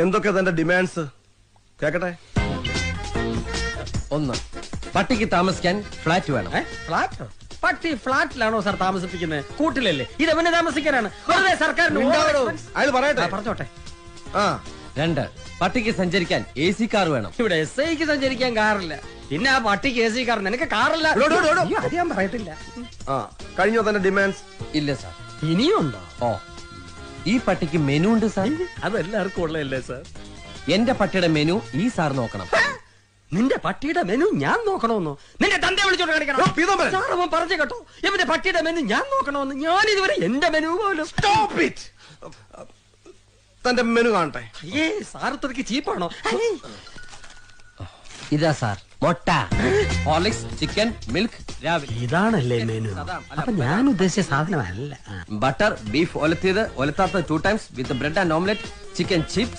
എന്തൊക്കെ തന്റെ ഡിമാൻഡ്സ് കേക്കട്ടെ? 1, പട്ടിക്ക് താമസിക്കാൻ ഫ്ലാറ്റ് വേണം. ഫ്ലാറ്റോ? പട്ടി ഫ്ലാറ്റിലാണോ സാർ താമസിപ്പിക്കുന്നത്? കൂട്ടിലല്ലേ? ഇതെവനെ താമസിക്കാനാണ്. വെറുതെ സർക്കാരിന് അയാൾ പറയട്ടെ. പറഞ്ഞോട്ടെ. 2, പട്ടിക്ക് സഞ്ചരിക്കാൻ AC കാർ വേണം. ഇവിടെ SIക്ക് സഞ്ചരിക്കാൻ കാറില്ല, പിന്നെ ആ പട്ടിക്ക് AC കാർ. നിനക്ക് കാറില്ല? അത് ഞാൻ പറയത്തില്ല. കഴിഞ്ഞോ തന്റെ ഡിമാൻഡ്സ്? ഇല്ല സാർ. ഇനിയും ഉണ്ടോ? ഈ പട്ടിക്ക് മെനു ഉണ്ട് സാർ. അതെല്ലാവർക്കും ഉള്ളതല്ലേ സാർ? എന്റെ പട്ടിയുടെ മെനു ഈ സാർ നോക്കണം. നിന്റെ പട്ടിയുടെ മെനു ഞാൻ നോക്കണമെന്നോ? നിന്റെ തന്റെ വിളിച്ചോണ്ട് കാണിക്കണം. സാർ അവൻ പറഞ്ഞു കേട്ടോ, ഇവന്റെ പട്ടിയുടെ മെനു ഞാൻ നോക്കണമെന്ന്. ഞാൻ ഇതുവരെ എന്റെ മെനു പോലും. തന്റെ മെനു കാണട്ടെ. സാർ ഇത്രയ്ക്ക് ചീപ്പാണോ? ഇതാ സാർ, മുട്ട, ഹോർലിക്സ്, ചിക്കൻ, മിൽക്ക് രാവിലെ. ഇതാണല്ലേ മെനു? അപ്പൊ ഞാൻ ഉദ്ദേശിച്ച സാധനമല്ല. ബട്ടർ, ബീഫ് ഒലത്തിയത്, ഒലത്താത്ത 2 times with bread and omelette, chicken chips,